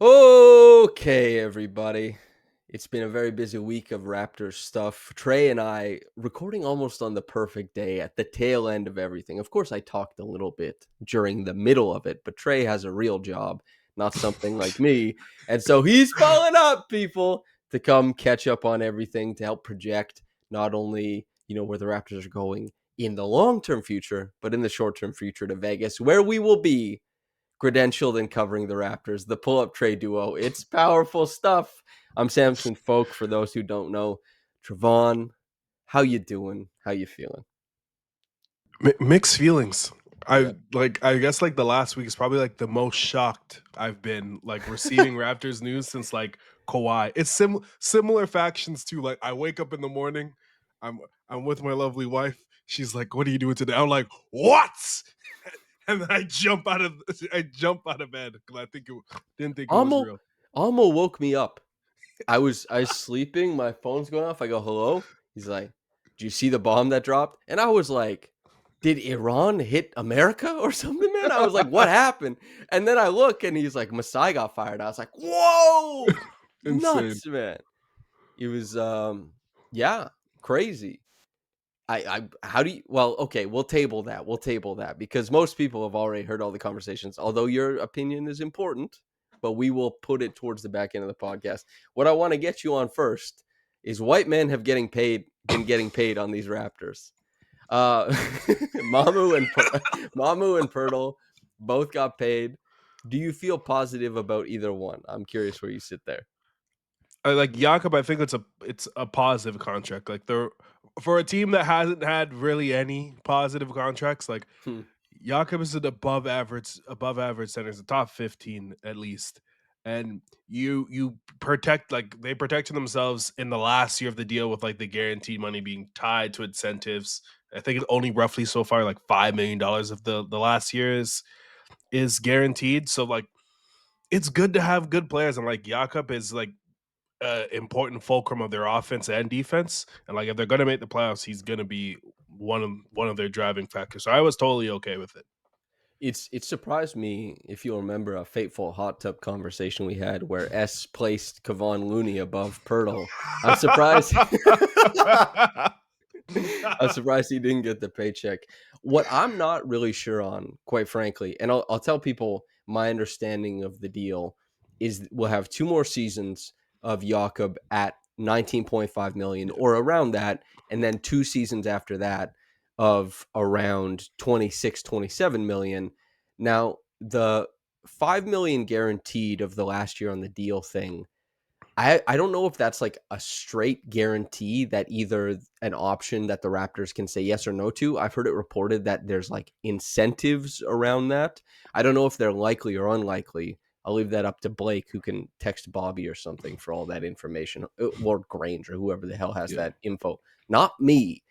Okay, everybody. It's been a very busy week of Raptors stuff. Trey and I recording almost on the perfect day at the tail end of everything. Of course, I talked a little bit during the middle of it, but Trey has a real job, not something like me. And so he's following up, people, to come catch up on everything to help project not only, where the Raptors are going in the long-term future, but in the short-term future to Vegas, where we will be credentialed and covering the Raptors, the pull-up Trey duo. It's powerful stuff. I'm Samson Folk, for those who don't know. Trevon, how you doing? How you feeling? Mixed feelings. Yeah. I guess like the last week is probably like the most shocked I've been like receiving Raptors news since like Kawhi. It's similar factions too. Like I wake up in the morning, I'm I'm with my lovely wife. She's like, "What are you doing today?" I'm like, "What?" And then I jump out of bed because didn't think it was Almo real. Almo woke me up. I was sleeping, my phone's going off. I go, "Hello?" He's like, "Do you see the bomb that dropped?" And I was like, "Did Iran hit America or something, man?" I was like, "What happened?" And then I look and he's like, "Masai got fired." I was like, "Whoa! Insane. Nuts, man." It was yeah, crazy. How do you well, okay, we'll table that. We'll table that because most people have already heard all the conversations, although your opinion is important, but we will put it towards the back end of the podcast. What I want to get you on first is white men have been getting paid on these Raptors. Uh Mamu and Pirtle both got paid. Do you feel positive about either one? I'm curious where you sit there. I like Jakob. I think it's a positive contract. Like they're for a team that hasn't had really any positive contracts. Like Hmm. Jakob is an above average center, is the top 15 at least. And you protect like they protected themselves in the last year of the deal with like the guaranteed money being tied to incentives. I think it's only roughly so far like $5 million of the last year is guaranteed. So like it's good to have good players, and like Jakob is like important fulcrum of their offense and defense. And like if they're gonna make the playoffs, he's gonna be one of their driving factors. So I was totally okay with it. It surprised me, if you'll remember a fateful hot tub conversation we had where S placed Kevon Looney above Pirtle. I'm surprised. I'm surprised he didn't get the paycheck. What I'm not really sure on, quite frankly, and I'll tell people my understanding of the deal is we'll have two more seasons of Jakob at 19.5 million or around that, and then two seasons after that of around 26, 27 million. Now, the 5 million guaranteed of the last year on the deal thing, I don't know if that's like a straight guarantee that either an option that the Raptors can say yes or no to. I've heard it reported that there's like incentives around that. I don't know if they're likely or unlikely. I'll leave that up to Blake, who can text Bobby or something for all that information, or Grange or whoever the hell has Yeah. that info. Not me,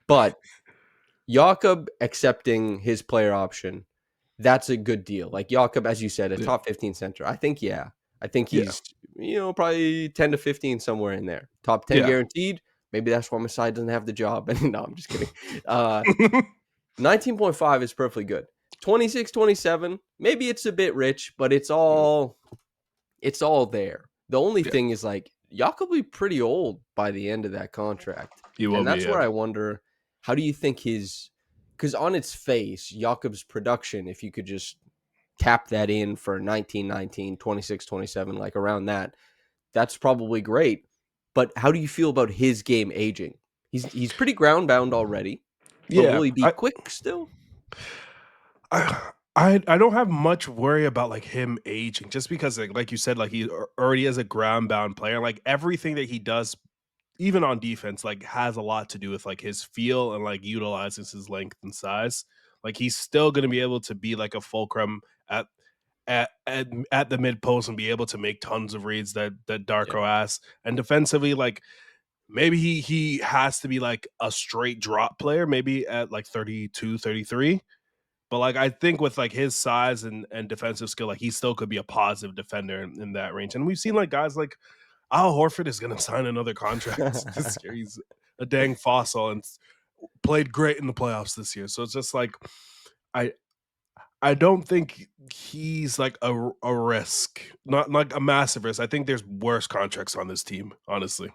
but Jakob accepting his player option, that's a good deal. Like Jakob, as you said, a Yeah. top 15 center. I think, yeah. I think Yeah. he's, probably 10 to 15 somewhere in there. Top 10 Yeah. guaranteed. Maybe that's why Masai doesn't have the job. And no, I'm just kidding. 19.5 is perfectly good. 26, 27, maybe it's a bit rich, but it's all there. The only Yeah. thing is like Jakob will be pretty old by the end of that contract. He will And be, that's yeah. where I wonder, how do you think because on its face, Jakob's production, if you could just tap that in for 19, 19, 26, 27, like around that, that's probably great. But how do you feel about his game aging? He's pretty ground bound already, but will Yeah. he be quick still? I don't have much worry about like him aging just because like you said, like he already is a ground bound player. Like everything that he does, even on defense, like has a lot to do with like his feel and like utilizes his length and size. Like he's still gonna be able to be like a fulcrum at at the mid post and be able to make tons of reads that Yeah. Darko has. And defensively, like maybe he has to be like a straight drop player, maybe at like 32, 33. But like I think with like his size and defensive skill, like he still could be a positive defender in that range. And we've seen like guys like Al Horford is going to sign another contract this year. He's a dang fossil and played great in the playoffs this year. So it's just like I I don't think he's like a risk, not like a massive risk. I think there's worse contracts on this team, honestly.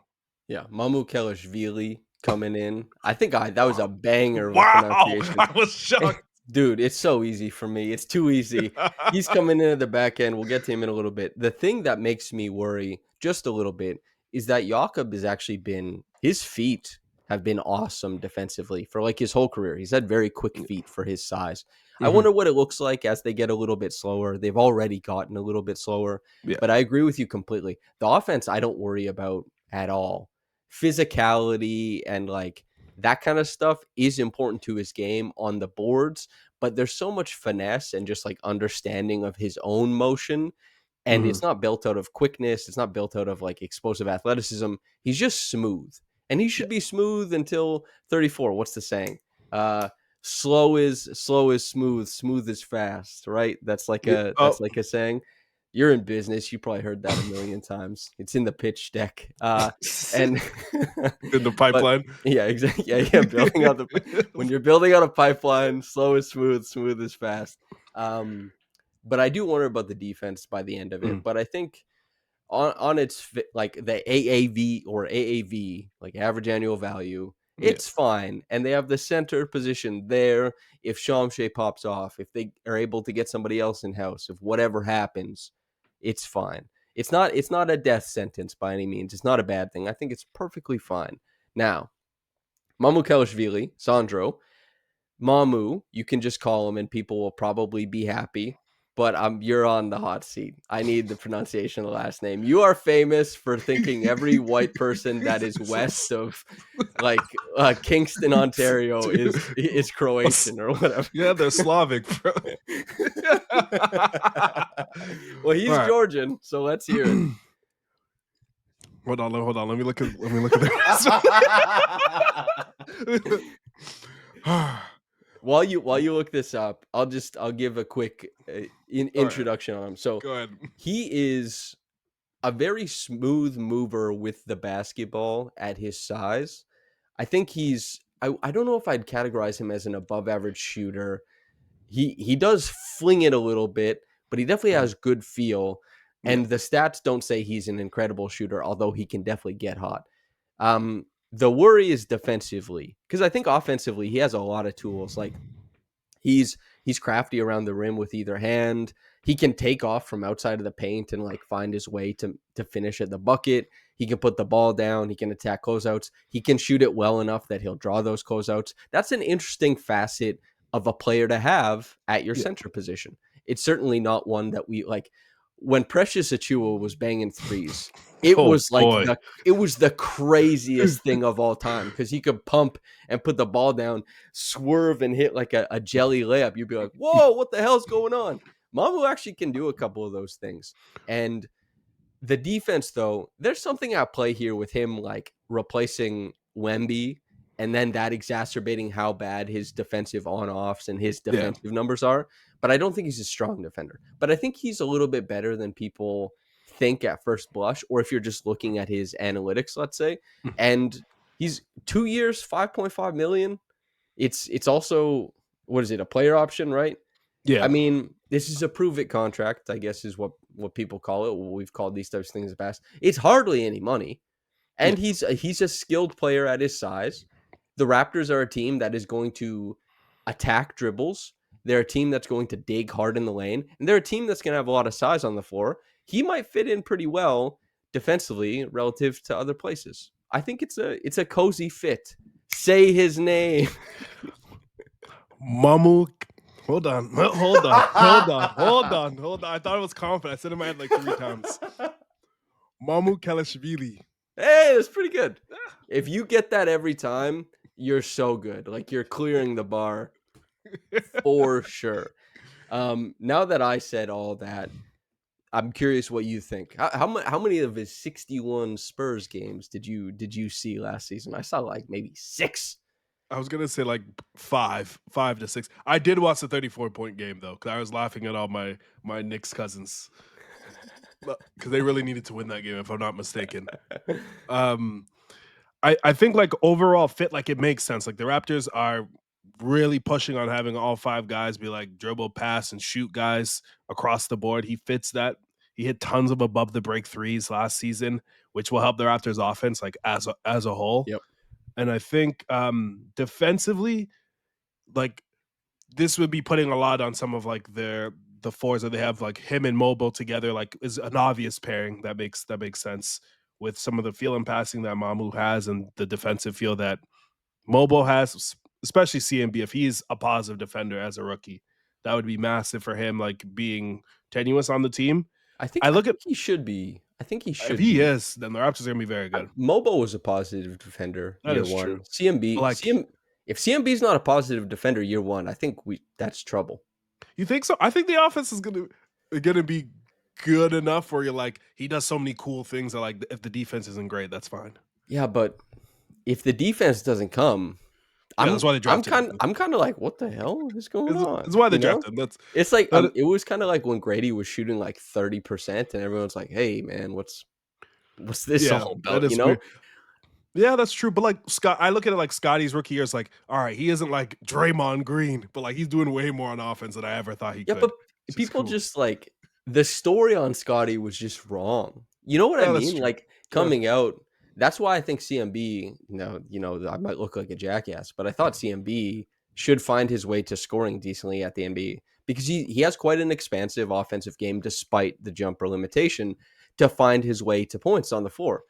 Yeah, Mamu coming in. I think that was a banger of a Wow, pronunciation. I was shocked. Dude, it's so easy for me. It's too easy. He's coming in at the back end. We'll get to him in a little bit. The thing that makes me worry just a little bit is that Jakob has actually been his feet have been awesome defensively for like his whole career. He's had very quick feet for his size. I Mhm. wonder what it looks like as they get a little bit slower. They've already gotten a little bit slower, Yeah. but I agree with you completely. The offense I don't worry about at all. Physicality and like that kind of stuff is important to his game on the boards, but there's so much finesse and just like understanding of his own motion. And Mhm. it's not built out of quickness. It's not built out of like explosive athleticism. He's just smooth. And he Yeah. should be smooth until 34. What's the saying? Uh slow is smooth, smooth is fast, right? Yeah. That's Oh. like a saying. You're in business. You probably heard that a million times. It's in the pitch deck. And In the but pipeline. yeah, exactly. Yeah. Building out the when you're building out a pipeline, slow is smooth, smooth is fast. Um, but I do wonder about the defense by the end of it. Mhm. But I think on like the AAV or AAV, like average annual value, Yeah. it's fine. And they have the center position there. If Shamshay pops off, if they are able to get somebody else in house, if whatever happens, it's fine. It's not a death sentence by any means. It's not a bad thing. I think it's perfectly fine. Now, Mamukelashvili, Sandro, Mamu, you can just call him and people will probably be happy. But you're on the hot seat. I need the pronunciation of the last name. You are famous for thinking every white person that is west of like Kingston, Ontario is Croatian or whatever. Yeah, they're Slavic, bro. Well, All he's right. Georgian, so let's hear it. Hold on. Let me look at the While you look this up, I'll give a quick All right. introduction on him. So Go ahead. he is a very smooth mover with the basketball at his size. I think I don't know if I'd categorize him as an above average shooter. He does fling it a little bit, but he definitely Mhm. has good feel. Yeah. And the stats don't say he's an incredible shooter, although he can definitely get hot. The worry is defensively because I think offensively he has a lot of tools. Like he's crafty around the rim with either hand. He can take off from outside of the paint and like find his way to finish at the bucket. He can put the ball down. He can attack closeouts. He can shoot it well enough that he'll draw those closeouts. That's an interesting facet of a player to have at your Yeah. center position. It's certainly not one that we like when Precious Achua was banging threes. It Oh was like boy. the craziest thing of all time because he could pump and put the ball down, swerve and hit like a jelly layup. You'd be like, whoa, what the hell's going on? Mamu actually can do a couple of those things. And the defense, though, there's something at play here with him like replacing Wemby and then that exacerbating how bad his defensive on-offs and his Yeah. defensive numbers are. But I don't think he's a strong defender. But I think he's a little bit better than people think at first blush, or if you're just looking at his analytics, let's say. And he's 2 years, 5.5 million. It's also what is it, a player option, right? I Yeah. mean, this is a prove it contract, I guess is what people call it. What we've called these types of things in the past. It's hardly any money, Yeah. and he's a skilled player at his size. The Raptors are a team that is going to attack dribbles. They're a team that's going to dig hard in the lane, and they're a team that's going to have a lot of size on the floor. He might fit in pretty well defensively relative to other places. I think it's a cozy fit. Say his name. Mamu. Hold on. Hold on. Hold on. Hold on. Hold on. I thought it was confident. I said it in my head like 3 times. Mamu Kalashvili. Hey, that's pretty good. If you get that every time, you're so good. Like you're clearing the bar for sure. Now that I said all that, I'm curious what you think. How many of his 61 Spurs games did you see last season? I saw like maybe 6. I was gonna say like 5 to 6. I did watch the 34-point game though, because I was laughing at all my Knicks cousins because they really needed to win that game, if I'm not mistaken. Um, I think like overall fit, like it makes sense. Like the Raptors are really pushing on having all 5 guys be like dribble, pass, and shoot guys across the board. He fits that. He hit tons of above the break threes last season, which will help the Raptors offense like as a whole. Yep. And I think defensively, like this would be putting a lot on some of like the fours that they have, like him and Mobile together, like is an obvious pairing that makes sense with some of the feel and passing that Mamu has and the defensive feel that Mobile has, especially CMB. If he's a positive defender as a rookie, that would be massive for him, like being tenuous on the team. I think I I look at think he should be. I think he if should he be. is, then the Raptors are gonna be very good. Mobo was a positive defender That year is true. one. But CMB, like, if CMB is not a positive defender year one, I think that's trouble. you think so? I think the offense is gonna be good enough where you're like, he does so many cool things that like if the defense isn't great, that's fine. Yeah, but if the defense doesn't come, Yeah, that's why they drafted him. I'm kind of like, what the hell is going on? It's why they You know, drafted him. That's it's like that. it was kind of like when Grady was shooting like 30%, and everyone's like, hey man, what's this Yeah, all that about? You is know? weird. Yeah, that's true. But like Scott, I look at it like Scotty's rookie year is like, all right, he isn't like Draymond Green, but like he's doing way more on offense than I ever thought he Yeah, but could. It's just people cool. just like the story on Scotty was just wrong. You know what I Yeah, that's mean? true. Like coming out, that's why I think CMB, I might look like a jackass, but I thought CMB should find his way to scoring decently at the NBA because he has quite an expansive offensive game despite the jumper limitation to find his way to points on the floor.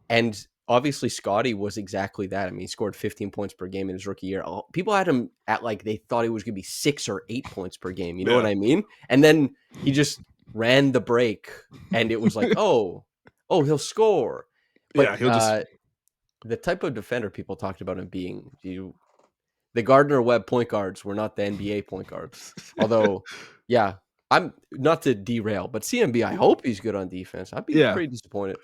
And obviously Scotty was exactly that. I mean, he scored 15 points per game in his rookie year. People had him at like they thought he was going to be 6 or 8 points per game. You know what Yeah. I mean? And then he just ran the break, and it was like, oh, he'll score. But Yeah, he'll just the type of defender people talked about him being, the Gardner Webb point guards were not the NBA point guards. Although, yeah, I'm not to derail, but CMB, I hope he's good on defense. I'd be yeah. pretty disappointed.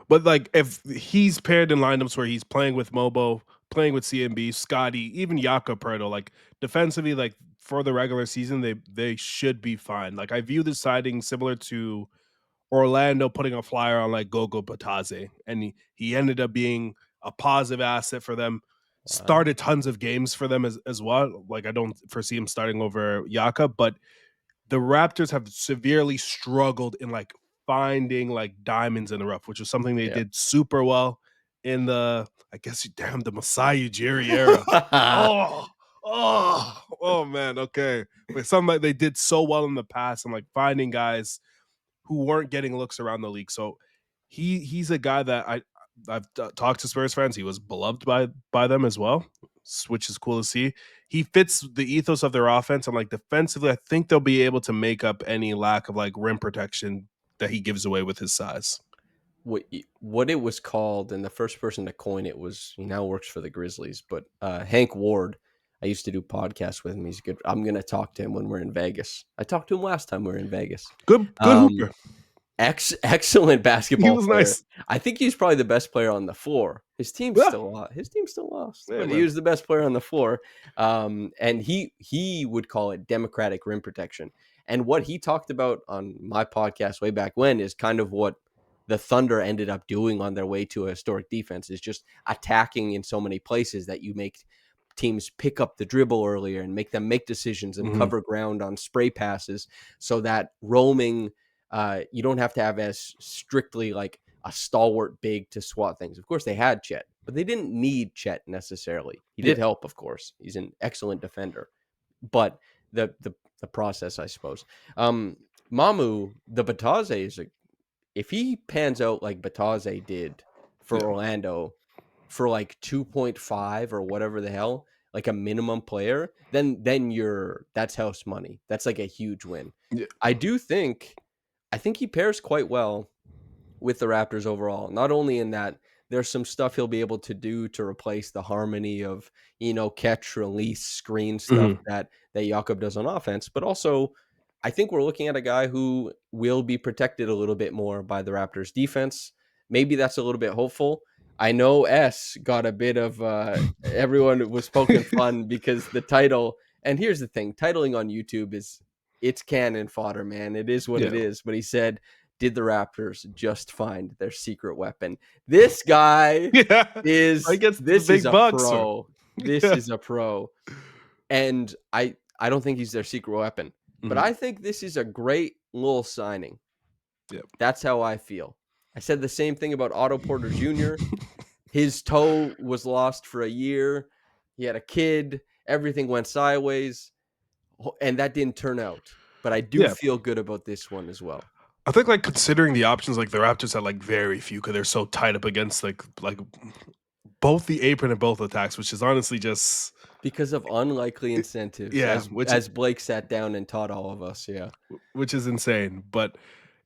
But like if he's paired in lineups where he's playing with Mobo, playing with CMB, Scotty, even Jakob, like defensively, like for the regular season, they should be fine. Like I view this siding similar to Orlando putting a flyer on like Gogo Batadze, and he ended up being a positive asset for them. Wow. Started tons of games for them as well. Like I don't foresee him starting over Jakob, but the Raptors have severely struggled in like finding like diamonds in the rough, which is something they Yeah. did super well in I guess the Masai Ujiri era. Oh, oh man, okay. But something like they did so well in the past and like finding guys who weren't getting looks around the league. So he's a guy that I've talked to Spurs fans. He was beloved by them as well, which is cool to see. He fits the ethos of their offense, and like defensively, I think they'll be able to make up any lack of like rim protection that he gives away with his size. What it was called, and the first person to coin it was, he now works for the Grizzlies, but Hank Ward. I used to do podcasts with him. He's good. I'm gonna talk to him when we're in Vegas. I talked to him last time we were in Vegas. Good Um, hooper. excellent He basketball was player. nice. I think he's probably the best player on the floor. His team Yeah, still lost. His team still lost, yeah, but he man. was the best player on the floor. And he would call it democratic rim protection. And what he talked about on my podcast way back when is kind of what the Thunder ended up doing on their way to a historic defense, is just attacking in so many places that you make teams pick up the dribble earlier and make them make decisions and Mhm. cover ground on spray passes, so that roaming, you don't have to have as strictly like a stalwart big to swat things. Of course, they had Chet, but they didn't need Chet necessarily. He Yeah. did help, of course. He's an excellent defender, but the process, I suppose. Mamu, the Batadze is if he pans out like Batadze did for Yeah. Orlando for like 2.5 or whatever the hell, like a minimum player, then that's house money. That's like a huge win. Yeah. I do think I think he pairs quite well with the Raptors overall. Not only in that there's some stuff he'll be able to do to replace the harmony of, catch, release, screen stuff Mhm. that Jakob does on offense, but also I think we're looking at a guy who will be protected a little bit more by the Raptors defense. Maybe that's a little bit hopeful. I know S got a bit of everyone was poking fun because the title, and here's the thing, titling on YouTube it's cannon fodder, man. It is what it Yeah. is. But he said, did the Raptors just find their secret weapon? This guy Yeah. I is guess the this is big a bucks. pro. This Yeah. is a pro. And I don't think he's their secret weapon, but Mhm. I think this is a great little signing. Yep. That's how I feel. I said the same thing about Otto Porter Jr. His toe was lost for a year. He had a kid. Everything went sideways, and that didn't turn out. But I do Yeah. feel good about this one as well I think, like, considering the options, like, the Raptors had, like, very few because 'cause they're so tight up against, like, both the apron and both attacks, which is honestly just because of unlikely it incentives, yeah, as Blake sat down and taught all of us. Yeah, which is insane, but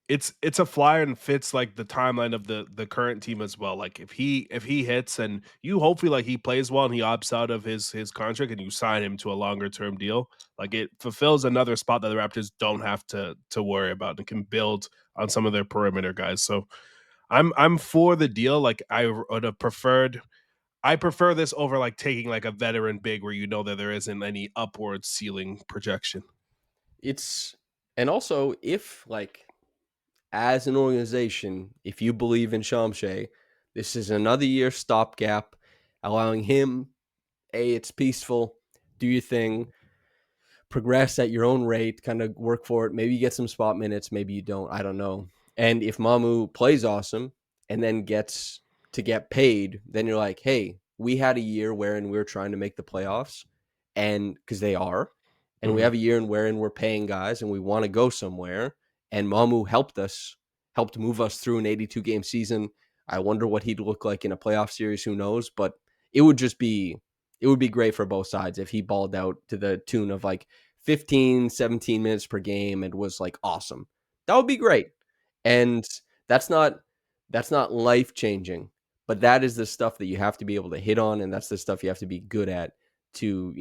it's a flyer and fits, like, the timeline of the current team as well, like, if he hits and you hopefully, like, he plays well and he opts out of his contract and you sign him to a longer term deal, like, it fulfills another spot that the Raptors don't have to worry about and can build on some of their perimeter guys, so I'm for the deal, like, I prefer this over, like, taking, like, a veteran big where you know that there isn't any upward ceiling projection. it's and also if like as an organization, if you believe in Shamshay, this is another year stopgap, allowing him, it's peaceful, do your thing, progress at your own rate, kind of work for it. Maybe you get some spot minutes, maybe you don't. I don't know. And if Mamu plays awesome and then gets to get paid, then you're like, hey, we had a year wherein we were trying to make the playoffs, and because they are, and we Mhm. have a year in wherein we're paying guys and we want to go somewhere. And Mamu helped us, helped move us through an 82 game season. I wonder what he'd look like in a playoff series. Who knows? But it would just be it would be great for both sides if he balled out to the tune of like 15, 17 minutes per game and was like awesome. That would be great. And that's not that's not life changing, but that is the stuff that you have to be able to hit on, and that's the stuff you have to be good at to,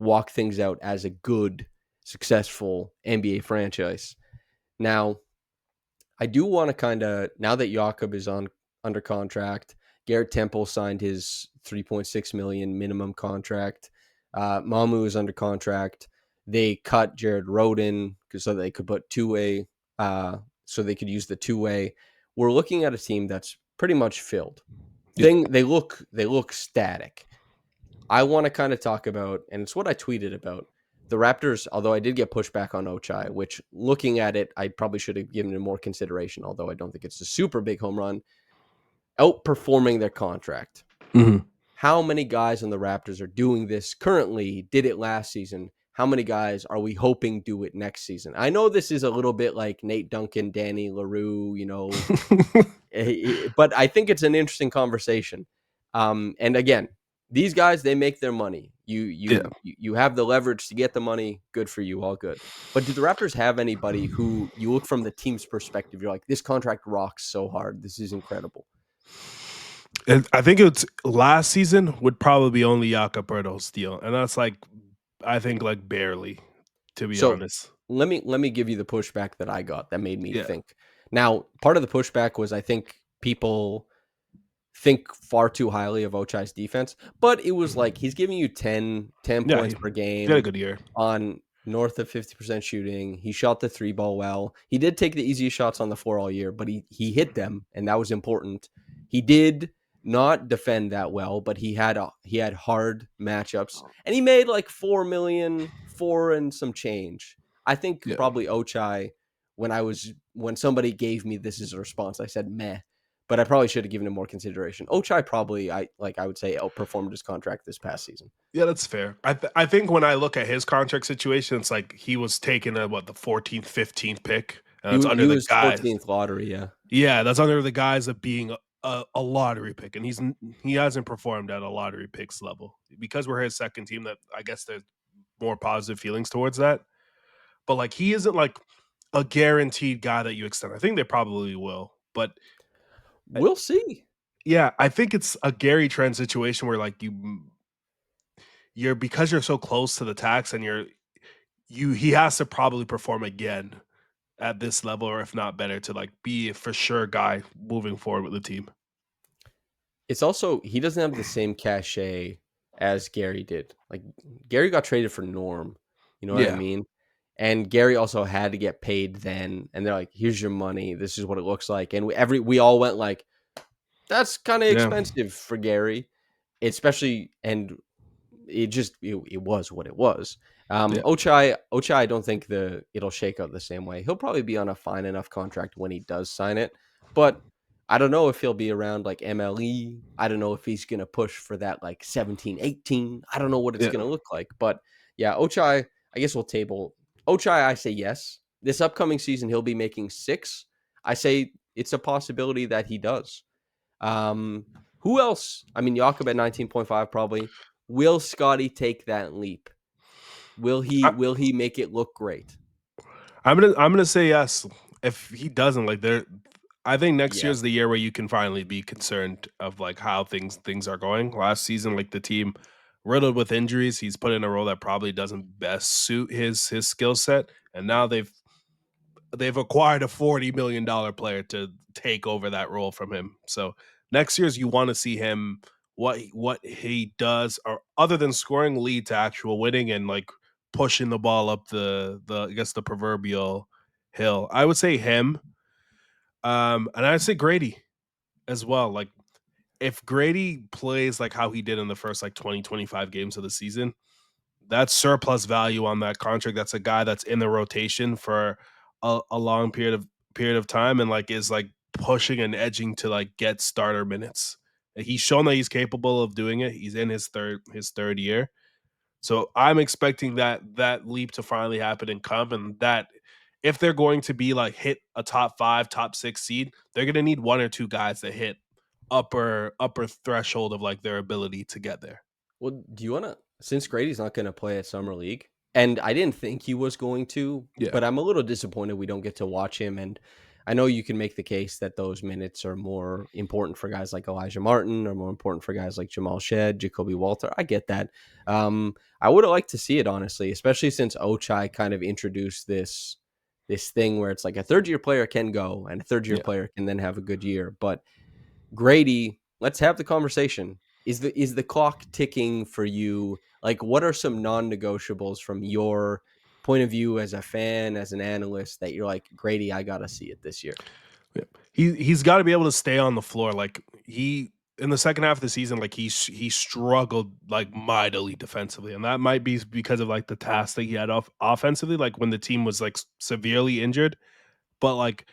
walk things out as a good, successful NBA franchise. Now, I do want to kind of, now that Jakob is on under contract, Garrett Temple signed his 3.6 million minimum contract. Mamu is under contract. They cut Jared Roden because so they could put two-way, so they could use the two-way. We're looking at a team that's pretty much filled. Yeah. They look static. I want to kind of talk about, and it's what I tweeted about. The Raptors, although I did get pushback on Ochai, which looking at it, I probably should have given it more consideration, although I don't think it's a super big home run, outperforming their contract. Mhm. How many guys on the Raptors are doing this currently, did it last season? How many guys are we hoping do it next season? I know this is a little bit like Nate Duncan, Danny LaRue, but I think it's an interesting conversation. And again, these guys they make their money. Yeah. You have the leverage to get the money. Good for you, all good. But do the Raptors have anybody who you look from the team's perspective? You're like, this contract rocks so hard. This is incredible. And I think it's last season would probably be only Jakob deal, and that's, like, I think, like, barely, to be So honest. let me give you the pushback that I got that made me Yeah. think. Now, part of the pushback was I think people think far too highly of Ochai's defense, but it was like he's giving you ten Yeah, points he per had a game good year. on north of 50% shooting. He shot the three ball well. He did take the easiest shots on the floor all year, but he hit them, and that was important. He did not defend that well, but he had hard matchups, and he made like 4 million, four and some change. I think Yeah. probably Ochai. When somebody gave me this as a response, I said meh, but I probably should have given him more consideration. Ochai probably I would say outperformed his contract this past season. Yeah, that's fair. I think when I look at his contract situation, it's like he was taken at, what, the 14th, 15th pick, and He that's was under he the was guys 14th lottery, yeah. Yeah, that's under the guise of being a lottery pick, and he hasn't performed at a lottery picks level. Because we're his second team, that I guess there's more positive feelings towards that. But, like, he isn't, like, a guaranteed guy that you extend. I think they probably will, but, uh, We'll see. yeah, I think it's a Gary Trent situation where, like, you're because you're so close to the tax and he has to probably perform again at this level or if not better to, like, be a for sure guy moving forward with the team. It's also he doesn't have the same cachet as Gary did. Like Gary got traded for Norm, you know what I Yeah. mean? And Gary also had to get paid then, and they're like, "Here's your money. This is what it looks like." And we all went like, "That's kind of Yeah. expensive for Gary," especially and it was what it was. Yeah. Ochai, I don't think it'll shake out the same way. He'll probably be on a fine enough contract when he does sign it, but I don't know if he'll be around like MLE. I don't know if he's gonna push for that like 17, 18. I don't know what it's Yeah. gonna look like, but yeah, Ochai. I guess we'll table Ochai. I say yes. This upcoming season, he'll be making 6. I say it's a possibility that he does. Um, who else? I mean, Jakob at 19.5 probably. Will Scotty take that leap? Will he I, will he make it look great? I'm gonna say yes. If he doesn't, like there, I think next Yeah. year's the year where you can finally be concerned of like how things are going. Last season, like the team riddled with injuries, he's put in a role that probably doesn't best suit his skill set, and now they've acquired a $40 million player to take over that role from him. So next year's you want to see him what he does, or other than scoring, lead to actual winning and like pushing the ball up the I guess the proverbial hill. I would say him, and I'd say Gradey as well. Like if Gradey plays like how he did in the first like 20-25 games of the season, that's surplus value on that contract. That's a guy that's in the rotation for a long period of time and like is like pushing and edging to like get starter minutes. He's shown that he's capable of doing it. He's in his third year. So I'm expecting that leap to finally happen and come, and that if they're going to be like hit a top 5, top 6 seed, they're going to need one or two guys that hit upper threshold of like their ability to get there. Well, do you want to? Since Grady's not going to play at summer league, and I didn't think he was going to, Yeah. but I'm a little disappointed we don't get to watch him. And I know you can make the case that those minutes are more important for guys like Elijah Martin, or more important for guys like Jamal Shed, Jacoby Walter. I get that. I would have liked to see it honestly, especially since Ochai kind of introduced this thing where it's like a third year player can go and a third year Yeah. player can then have a good year, but Gradey, let's have the conversation. Is the clock ticking for you? Like, what are some non-negotiables from your point of view as a fan, as an analyst, that you're like, Grady, I gotta see it this year? Yeah. He's got to be able to stay on the floor. Like he in the second half of the season, like he struggled like mightily defensively, and that might be because of like the task that he had offensively, like when the team was like severely injured. But like,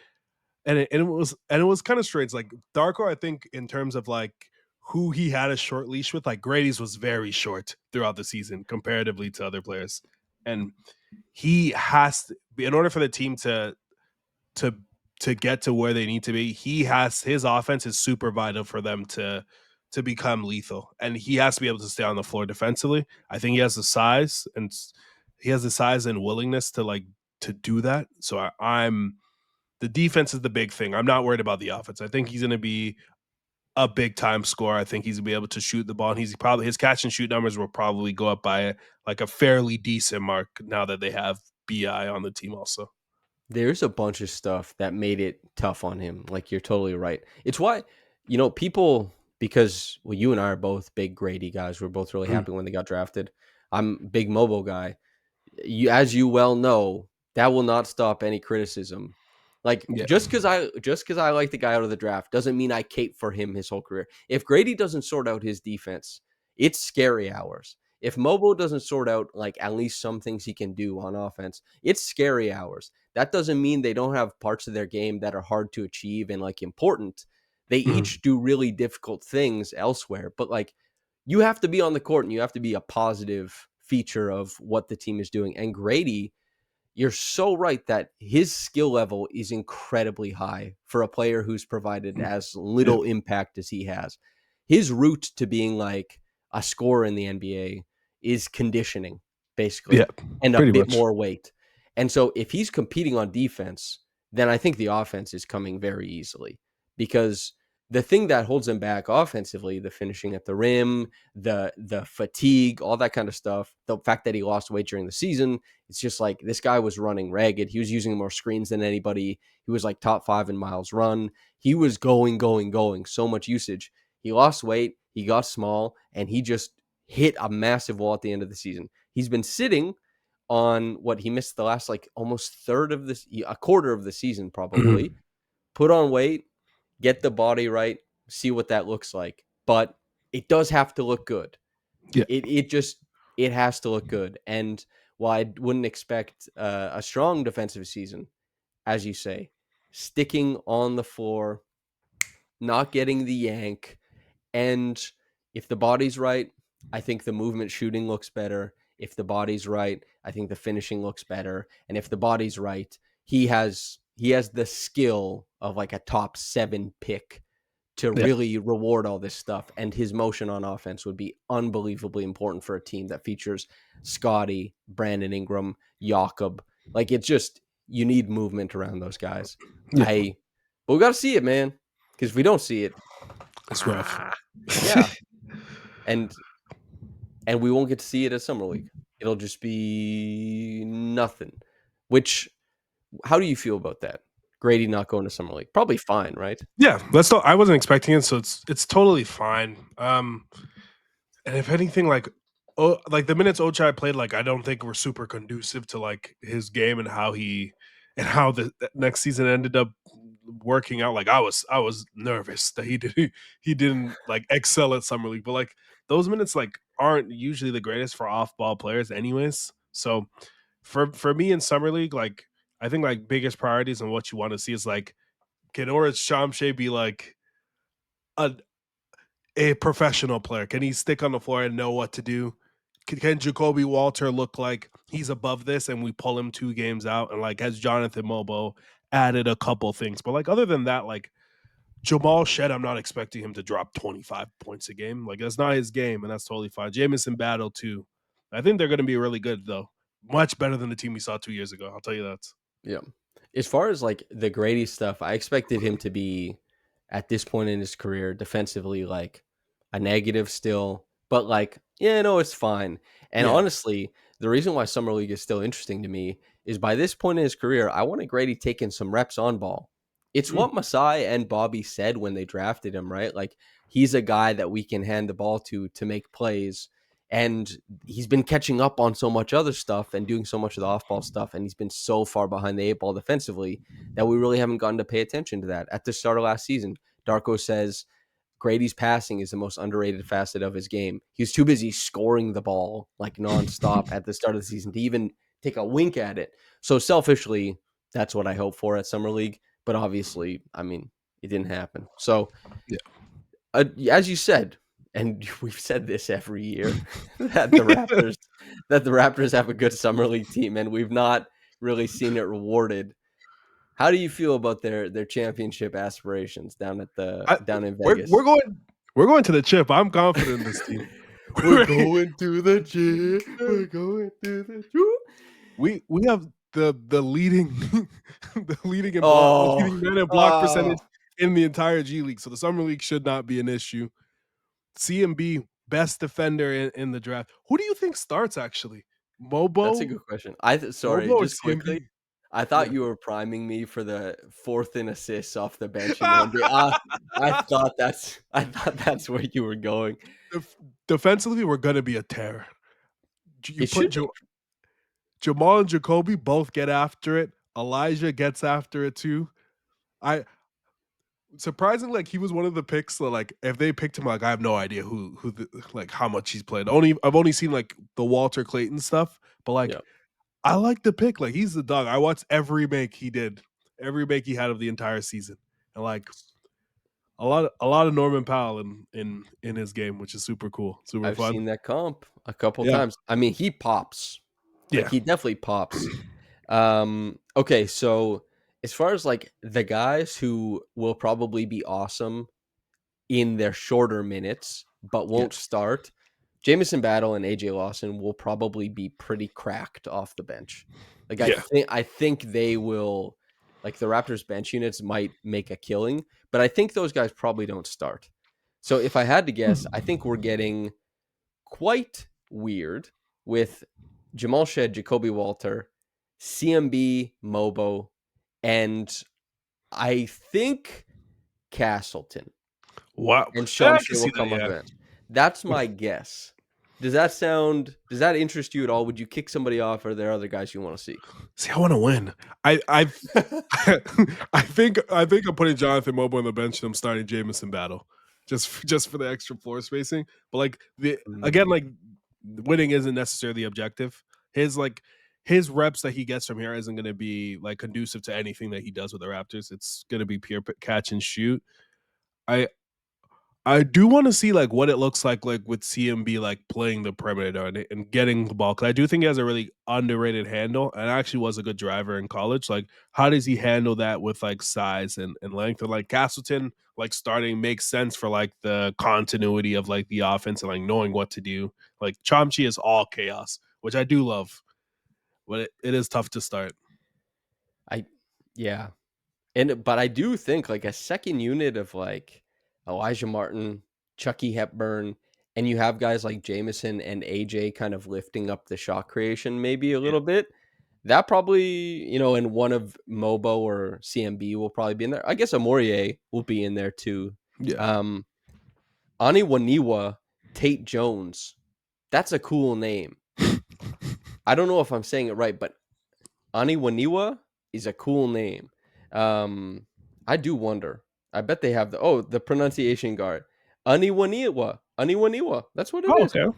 and it was kind of strange. Like Darko, I think in terms of like who he had a short leash with, like Grady's was very short throughout the season comparatively to other players, and he has to, in order for the team to to get to where they need to be, he has his offense is super vital for them to become lethal, and he has to be able to stay on the floor defensively. I think he has the size and willingness to like to do that. So I'm the defense is the big thing. I'm not worried about the offense. I think he's going to be a big time scorer. I think he's gonna be able to shoot the ball, and he's probably his catch and shoot numbers will probably go up by like a fairly decent mark now that they have Bi on the team also. There's a bunch of stuff that made it tough on him. Like, you're totally right. It's why, people, because well, you and I are both big Grady guys. We're both really Mhm. happy when they got drafted. I'm a big mobile guy. As you well know, that will not stop any criticism. Like, Yeah. just because I like the guy out of the draft doesn't mean I cape for him his whole career. If Grady doesn't sort out his defense, it's scary hours. If Mobo doesn't sort out like at least some things he can do on offense, it's scary hours. That doesn't mean they don't have parts of their game that are hard to achieve and like important. They Mhm. each do really difficult things elsewhere, but like, you have to be on the court and you have to be a positive feature of what the team is doing. And Grady, you're so right that his skill level is incredibly high for a player who's provided as Yeah. little impact as he has. His route to being like a scorer in the NBA is conditioning, Yeah. basically, and a Pretty bit much. more weight. And so if he's competing on defense, then I think the offense is coming very easily, because the thing that holds him back offensively, the finishing at the rim, the fatigue, all that kind of stuff, the fact that he lost weight during the season, it's just like this guy was running ragged. He was using more screens than anybody. He was like top 5 in miles run. He was going, so much usage. He lost weight, he got small, and he just hit a massive wall at the end of the season. He's been sitting on what he missed the last like almost third of this, a quarter of the season probably. Mhm. Put on weight, get the body right, see what that looks like. But it does have to look good. Yeah. It just it has to look good. And while I wouldn't expect a strong defensive season, as you say, sticking on the floor, not getting the yank, and if the body's right, I think the movement shooting looks better. If the body's right, I think the finishing looks better. And if the body's right, he has the skill of like a top 7 pick to Yeah. really reward all this stuff. And his motion on offense would be unbelievably important for a team that features Scotty, Brandon Ingram, Jakob. Like it's just you need movement around those guys. Yeah. But we got to see it, man. Because if we don't see it, It's rough. yeah, and we won't get to see it at Summer League. It'll just be nothing. Which, how do you feel about that? Gradey not going to Summer League, probably fine, right? Yeah, that's not, I wasn't expecting it, so it's totally fine. And if anything, like the minutes Ochai played, like I don't think were super conducive to like his game and how the next season ended up working out. Like I was nervous that he didn't like excel at summer league, but like those minutes like aren't usually the greatest for off ball players, anyways. So for me in summer league, like I think like biggest priorities and what you want to see is like can Orange Shamshay be like a a professional player? Can he stick on the floor and know what to do? Can Jacoby Walter look like he's above this and we pull him 2 games out? And like, has Jonathan Mobo added a couple things? But like, other than that, like Jamal Shed, I'm not expecting him to drop 25 points a game. Like, that's not his game, and that's totally fine. Jamison Battle, too. I think they're going to be really good, though. Much better than the team we saw 2 years ago. I'll tell you that. Yeah. As far as like the Grady stuff, I expected him to be at this point in his career defensively like a negative still, but like, yeah, no, it's fine. And Yeah. honestly, the reason why Summer League is still interesting to me is by this point in his career, I wanted Grady taking some reps on ball. It's Mm. what Masai and Bobby said when they drafted him, right? Like he's a guy that we can hand the ball to make plays. And he's been catching up on so much other stuff and doing so much of the off-ball stuff, and he's been so far behind the 8 ball defensively that we really haven't gotten to pay attention to that. At the start of last season, Darko says Grady's passing is the most underrated facet of his game. He's too busy scoring the ball like nonstop at the start of the season to even take a wink at it. So selfishly, that's what I hope for at Summer League. But obviously, I mean, it didn't happen. So, Yeah. as you said, and we've said this every year, that the Raptors have a good Summer League team, and we've not really seen it rewarded. How do you feel about their championship aspirations down I, in we're, Vegas? we're going we're going to the chip. I'm confident in this team. We're going to the chip. We're going to the chip. We have the leading the Oh, leading man in block percentage oh, in the entire G League. So the summer league should not be an issue. CMB best defender in the draft. Who do you think starts actually? that's a Mobo, good question. Sorry, Mobo or just quickly. CMB? I Yeah. thought you were priming me for the fourth in assists off the bench in the NBA. I thought that's where you were going. Defensively, we're gonna be a terror. You It put should be. Jamal and Jacoby both get after it. Elijah gets after it too. I surprisingly, like he was one of the picks that like if they picked him, like I have no idea like how much he's played. I've only seen like the Walter Clayton stuff, but like Yeah. I like the pick. Like he's the dog. I watched every make he did, every make he had of the entire season, and like a lot of Norman Powell in his game, which is super cool, super I've fun. seen that comp a couple Yeah, times. I mean, he pops. Like yeah, he definitely pops. Okay, so as far as like the guys who will probably be awesome in their shorter minutes but yeah, won't start, Jamison Battle and AJ Lawson will probably be pretty cracked off the bench. Like I yeah. think I think they will, like the Raptors bench units might make a killing, but I think those guys probably don't start. So if I had to guess, I think we're getting quite weird with Jamal Shed, Jacoby Walter, CMB, Mobo, and I think Castleton Wow, and I can Shamshay will see that. come off the Yeah. bench. That's my guess. Does that interest you at all? Would you kick somebody off, or are there other guys you want to see? See, I want to win. I've I think I'm putting Jonathan Mobo on the bench and I'm starting Jamison Battle just for the extra floor spacing. But like the again, Mm, like winning isn't necessarily objective. His like his reps that he gets from here isn't going to be like conducive to anything that he does with the Raptors. It's going to be pure catch and shoot. I I do want to see like what it looks like with CMB like playing the perimeter and getting the ball because I do think he has a really underrated handle and actually was a good driver in college. Like, how does he handle that with like size and length? And like Castleton, like starting makes sense for like the continuity of like the offense and like knowing what to do. Like Chomchi is all chaos, which I do love, but it is tough to start. I yeah. But I do think like a second unit of like Elijah Martin, Chucky Hepburn, and you have guys like Jameson and AJ kind of lifting up the shot creation maybe a Yeah, little bit. That probably, and one of Mobo or CMB will probably be in there. I guess Amorie will be in there too. yeah. Um, Aniwaniwa Tate Jones. That's a cool name. I don't know if I'm saying it right, but Aniwaniwa is a cool name. Um, I do wonder. I bet they have the pronunciation guard. Aniwaniwa. Aniwaniwa. That's what it Oh, is. okay,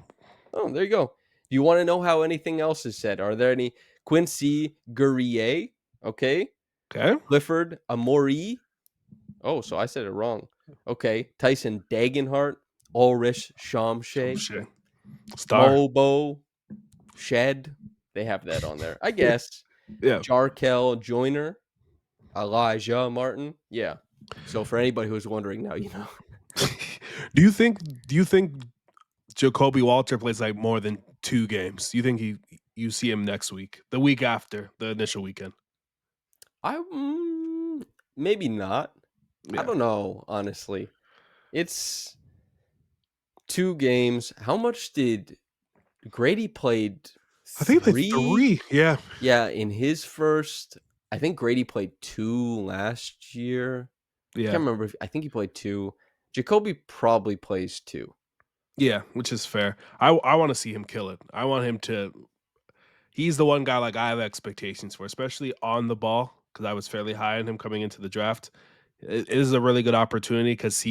Oh, there you go. Do you want to know how anything else is said? Are there any Quincy Guerrier? Okay. okay. Clifford Amori. Oh, so I said it wrong. Okay. Tyson Dagenhart. Ulrich Some Shamshay. shit. Star. Mobo. Shed. They have that on there. I guess. Yeah. Jarkel Joyner. Elijah Martin. Yeah. So for anybody who's wondering now, Do you think Jacoby Walter plays like more than 2 games? Do you think you see him next week, the week after the initial weekend? I maybe not. I Yeah, don't know, honestly. It's 2 games. How much did Gradey played I think they 3? 3. Yeah, Yeah, in his first. I think Grady played 2 last year. I yeah, can't remember if I think he played 2. Jacoby probably plays 2. yeah, which is fair. I want to see him kill it. I want him to. He's the one guy like I have expectations for, especially on the ball, because I was fairly high on him coming into the draft. It is a really good opportunity because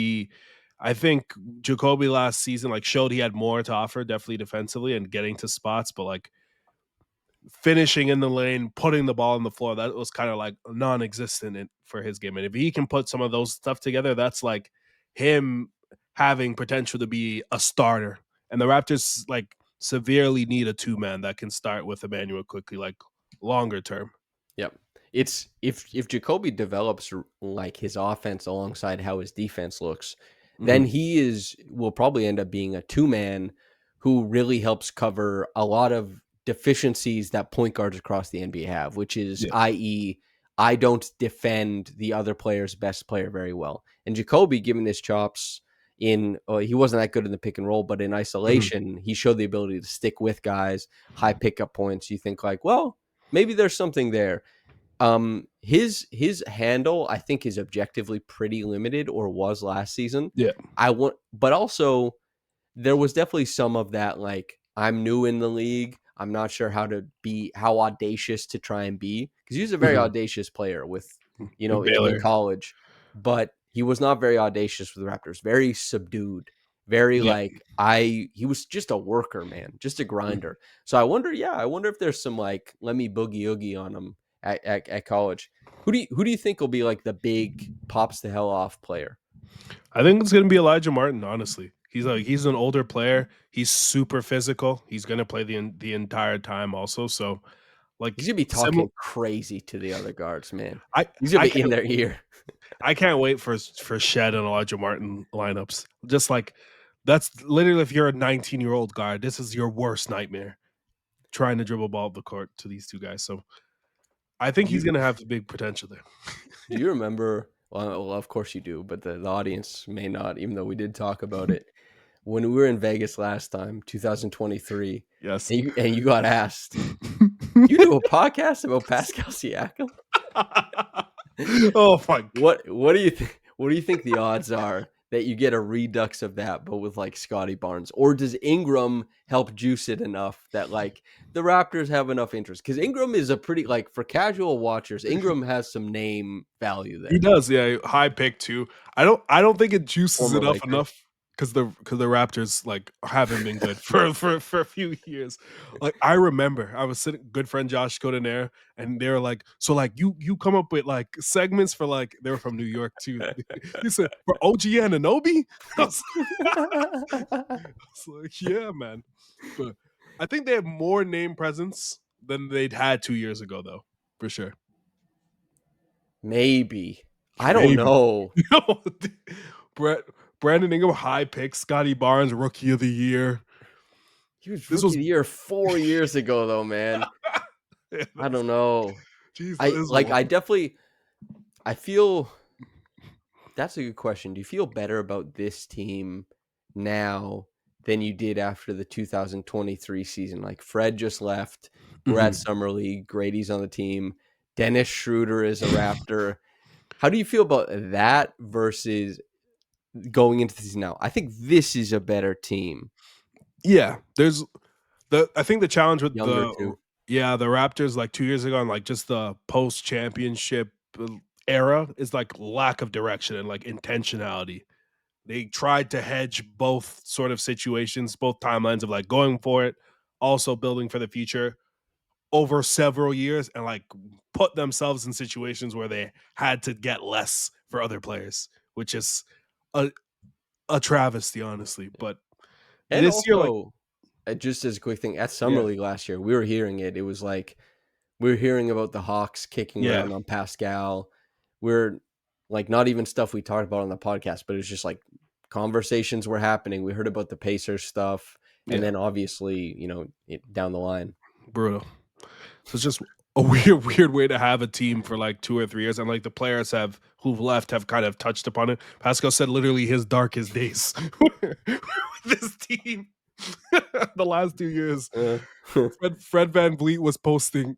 I think Jacoby last season like showed he had more to offer, definitely defensively and getting to spots, but like finishing in the lane, putting the ball on the floor, that was kind of like non-existent for his game. And if he can put some of those stuff together, that's like him having potential to be a starter. And the Raptors like severely need a 2-man that can start with Emmanuel quickly, like longer term. Yep. It's if Jacoby develops like his offense alongside how his defense looks, then Mhm. he will probably end up being a two-man who really helps cover a lot of deficiencies that point guards across the NBA have, which is Yeah. i.e. I don't defend the other player's best player very well. And Jacoby, given his chops he wasn't that good in the pick and roll, but in Mhm. isolation, he showed the ability to stick with guys, high pickup points. You think like, well, maybe there's something there. His handle I think is objectively pretty limited, or was last season. Yeah. But also there was definitely some of that, like, I'm new in the league. I'm not sure how audacious to try and be, because he was a very Mhm. audacious player With in Baylor. college, but he was not very audacious with the Raptors. Very subdued, very Yeah. like he was just a worker, man, just a Mhm. grinder. So I wonder if there's some like let me boogie oogie on him at college. Who do you think will be like the big pops the hell off player? I think it's gonna be Elijah Martin, honestly. He's an older player. He's super physical. He's gonna play the entire time also. So He's like gonna be similar talking crazy to the other guards, man. I He's gonna I be in can't their ear. I can't wait for Shed and Elijah Martin lineups. Just like that's literally if you're a 19-year-old guy, this is your worst nightmare trying to dribble ball up the court to these two guys. So I think Do he's you gonna have a big potential there. do you remember? Well, of course you do, but the audience may not, even though we did talk about it when we were in Vegas last time, 2023, Yes. and you got asked, "You do a podcast about Pascal Siakam?" Oh my What do you think? What do you think the odds are that you get a redux of that, but with like Scotty Barnes, or does Ingram help juice it enough that like the Raptors have enough interest? Because Ingram is a pretty like for casual watchers, Ingram has some name value He there. does, yeah, high pick too. I don't think it juices Former it up Laker. enough. because the Raptors like haven't been good for a few years. Like I remember, I was sitting, good friend Josh Codenaire, and they're like, "So like you come up with like segments for like," they were from New York too. He said for OG Ananobi. I was, I was like, "Yeah, man," but I think they have more name presence than they'd had 2 years ago, though, for sure. Maybe. I don't Maybe. know. No, Brett Brandon Ingram, high pick. Scotty Barnes, rookie of the year. He was This rookie was of the year 4 years ago though, man. yeah, I that's don't know. jeez, that I is like wild. I definitely I feel that's a good question. Do you feel better about this team now than you did after the 2023 season? Like Fred just left. We're at Mhm. summer league. Grady's on the team. Dennis Schroeder is a Raptor. How do you feel about that versus going into the season now? I think this is a better team. Yeah, there's I think the challenge with Younger the too. yeah, the Raptors like 2 years ago and like just the post-championship era is like lack of direction and like intentionality. They tried to hedge both sort of situations, both timelines of like going for it, also building for the future over several years and like put themselves in situations where they had to get less for other players, which is a, a travesty, honestly. But And this year, like, also, just as a quick thing, at summer yeah, league last year, we were hearing it. It was like we were hearing about the Hawks kicking yeah, around on Pascal. We're like not even stuff we talked about on the podcast, but it's just like conversations were happening. We heard about the Pacers stuff, and yeah, then obviously, down the line. brutal. So it's just a weird way to have a team for like 2 or 3 years, and like the players have who've left have kind of touched upon it. Pascal said literally his darkest days with this team. The last 2 years, Uh, Fred Van Vliet was posting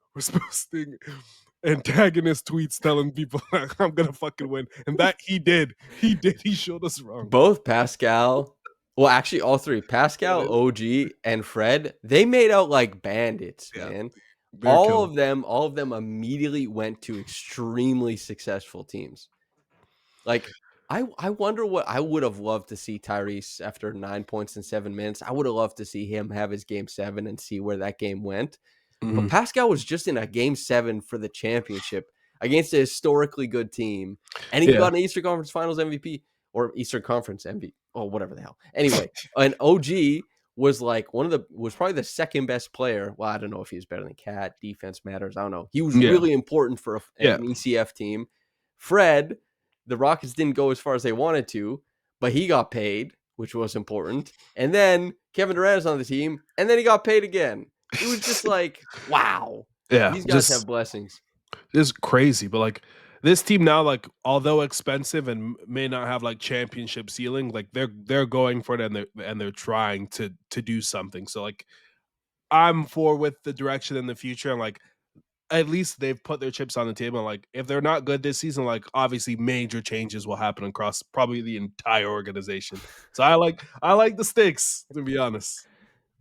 antagonist tweets telling people I'm gonna fucking win, and that he did. He did. He showed us wrong. Both Pascal, well, actually, all three, Yeah, Pascal, OG, and Fred, they made out like bandits, yeah, man. they're killers. All of them immediately went to extremely successful teams. Like, I wonder what I would have loved to see Tyrese after 9 points in 7 minutes. I would have loved to see him have his game 7 and see where that game went. But Mhm. Pascal was just in a game 7 for the championship against a historically good team, and he Yeah, got an Eastern Conference Finals MVP or Eastern Conference MVP, oh, whatever the hell. Anyway, and OG was like was probably the second best player. Well, I don't know if he was better than Cat. Defense matters. I don't know. He was yeah, really important for yeah. an ECF team. Fred, the Rockets didn't go as far as they wanted to, but he got paid, which was important. And then Kevin Durant is on the team, and then he got paid again. It was just like, wow, Yeah, these guys have blessings. just crazy. But like this team now, like although expensive and may not have like championship ceiling, like they're going for it and they're trying to do something. So like I'm for with the direction in the future and like at least they've put their chips on the table. Like if they're not good this season, like obviously major changes will happen across probably the entire organization. So I like the stakes, to be honest.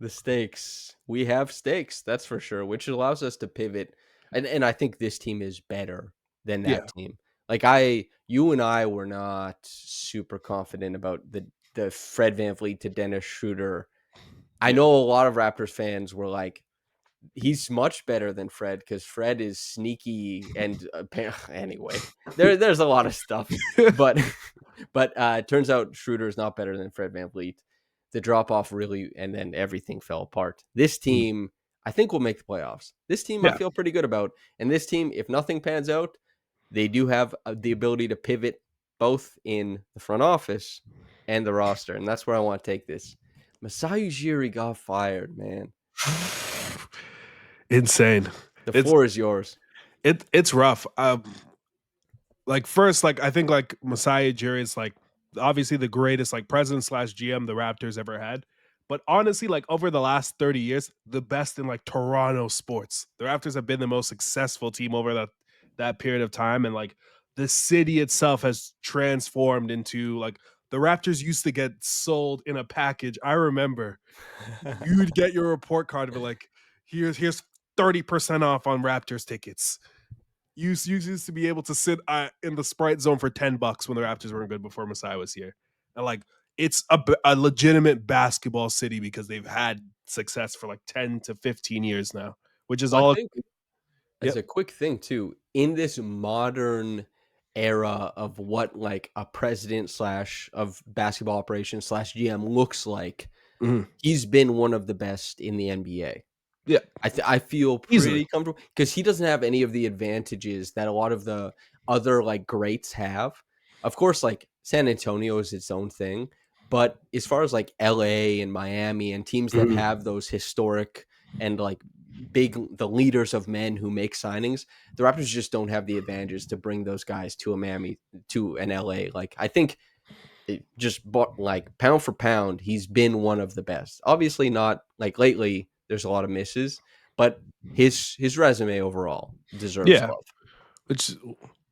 The stakes. We have stakes, that's for sure, which allows us to pivot. And I think this team is better than Yeah. that team. Like you and I were not super confident about the Fred Van Vliet to Dennis Schroeder. I Yeah. know a lot of Raptors fans were like, he's much better than Fred because Fred is sneaky and anyway, there's a lot of stuff, but it turns out Schroeder is not better than Fred Van Vliet. The drop off really, and then everything fell apart. This Mhm. team, I think, will make the playoffs. This team, I Yeah. feel pretty good about, and this team, if nothing pans out, they do have the ability to pivot both in the front office and the roster, and that's where I want to take this. Masai Ujiri got fired, man. Insane. The It's floor is yours. it's rough. Like first, like I think like Masai Ujiri is like obviously the greatest like president slash GM the Raptors ever had. But honestly, like over the last 30 years, the best in like Toronto sports. The Raptors have been the most successful team over that period of time. And like the city itself has transformed into like the Raptors used to get sold in a package. I remember you'd get your report card of like, here's 30% off on Raptors tickets. You used to be able to sit in the Sprite zone for $10 when the Raptors weren't good before Masai was here. And like it's a legitimate basketball city because they've had success for like 10 to 15 years now, which is Well, I all. think as Yep. a quick thing too, in this modern era of what like a president slash of basketball operations slash GM looks like, Mhm. he's been one of the best in the NBA. Yeah, I feel easily. pretty comfortable because he doesn't have any of the advantages that a lot of the other, like, greats have. Of course, like, San Antonio is its own thing, but as far as, like, LA and Miami and teams that Mhm. have those historic and, like, big the leaders of men who make signings, the Raptors just don't have the advantages to bring those guys to a Miami to an LA. Like, I think it just bought like pound for pound, he's been one of the best. Obviously, not like lately. There's a lot of misses, but his resume overall deserves Yeah, love.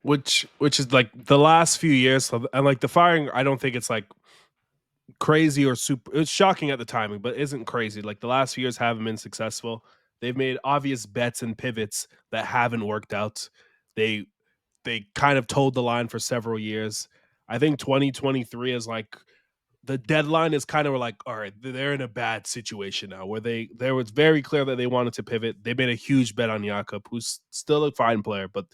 which which is like the last few years, and like the firing, I don't think it's like crazy or super. It's shocking at the timing, but isn't crazy. Like the last few years haven't been successful. They've made obvious bets and pivots that haven't worked out. They they kind of toed the line for several years. I think 2023 is like the deadline is kind of like, all right, they're in a bad situation now where there was very clear that they wanted to pivot. They made a huge bet on Jakob, who's still a fine player, but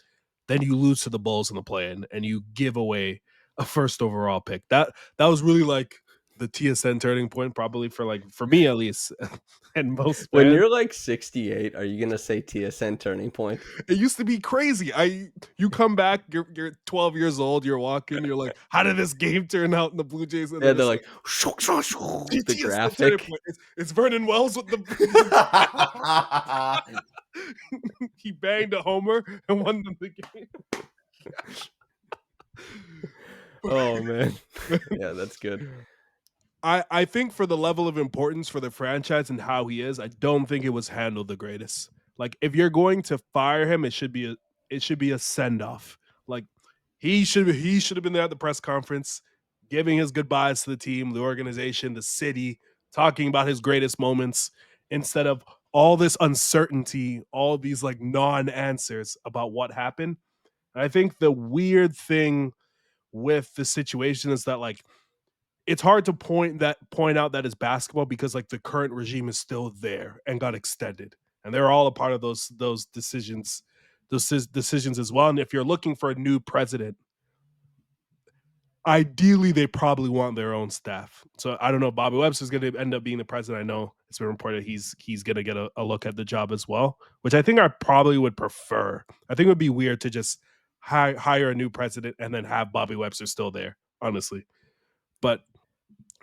then you lose to the Bulls in the play-in and you give away a first overall pick. That was really like the TSN turning point, probably for like for me at least, and most When fans. you're like 68, are you gonna say TSN turning point? It used to be crazy. You come back, you're 12 years old, you're walking, you're like, how did this game turn out in the Blue Jays? And Yeah, then they're it's like like the GT is the turning graphic. point. It's Vernon Wells with the he banged a homer and won them the game. Oh man, yeah, that's good. I think for the level of importance for the franchise and how he is, I don't think it was handled the greatest. Like if you're going to fire him, it should be a send off. Like he should have been there at the press conference, giving his goodbyes to the team, the organization, the city, talking about his greatest moments instead of all this uncertainty, all these like non answers about what happened. And I think the weird thing with the situation is that like it's hard to point out that it's basketball because like the current regime is still there and got extended, and they're all a part of those decisions, decisions as well. And if you're looking for a new president, ideally they probably want their own staff. So I don't know. Bobby Webster's going to end up being the president. I know it's been reported he's going to get a look at the job as well, which I think I probably would prefer. I think it would be weird to just hire a new president and then have Bobby Webster still there, honestly. But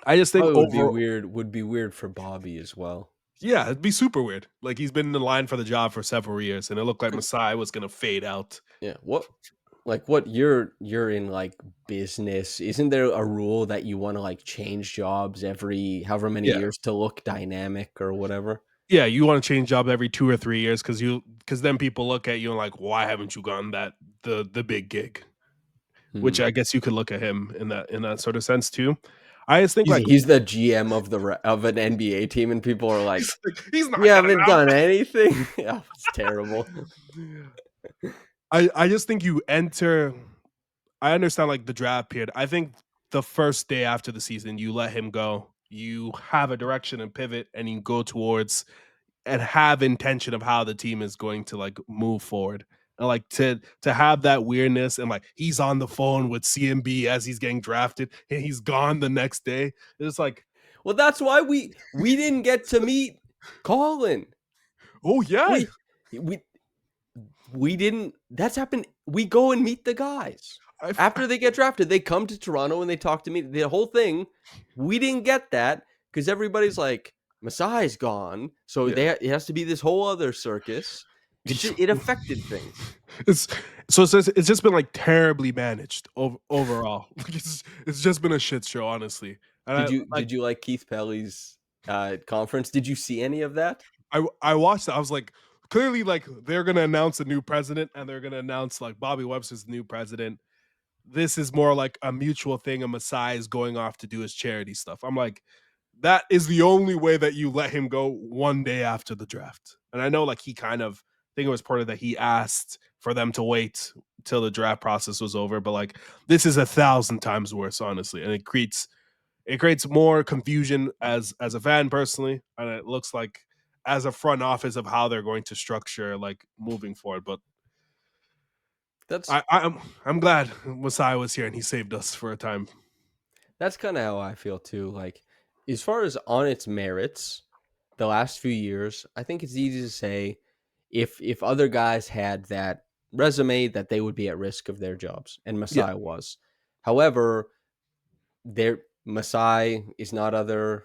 I just think Probably overall, would be weird for Bobby as well. yeah, it'd be super weird. Like he's been in the line for the job for several years, and it looked like Masai was gonna fade out. Yeah, what you're in like business, isn't there a rule that you want to like change jobs every however many Yeah, years to look dynamic or whatever? yeah. You want to change job every 2 or 3 years because then people look at you and like, why haven't you gotten the big gig? Which Hmm. I guess you could look at him in that sort of sense too. I just think like He's the GM of of an NBA team, and people are like, he's "You not good haven't enough. done anything." Yeah, it's terrible. I just think you enter. I understand like the draft period. I think the first day after the season, you let him go. You have a direction and pivot, and you go towards and have intention of how the team is going to like move forward. And like to have that weirdness and like he's on the phone with CMB as he's getting drafted and he's gone the next day. It's like, Well, that's why we didn't get to meet Colin. oh yeah, We we we didn't. That's happened. We go and meet the guys I, after they get drafted. They come to Toronto and they talk to me. The whole thing. We didn't get that because everybody's like Masai's gone, so yeah. it has to be this whole other circus. It affected things. it's it's just been like terribly managed overall. Like it's just been a shit show, honestly. And I like Did you like Keith Pelly's conference? Did you see any of that? I watched it. I was like, clearly, like they're gonna announce a new president, and they're gonna announce like Bobby Webster's new president. This is more like a mutual thing. And Masai is going off to do his charity stuff. I'm like, that is the only way that you let him go one day after the draft. And I know, like he kind of, I think it was part of that he asked for them to wait till the draft process was over. But like, this is 1,000 times worse, honestly, and it creates more confusion as a fan personally, and it looks like as a front office of how they're going to structure like moving forward. But That's I'm glad Masai was here and he saved us for a time. that's kind of how I feel too. Like, as far as on its merits, the last few years, I think it's easy to say if other guys had that resume that they would be at risk of their jobs, and Yeah, Masai was. However, there Masai is not other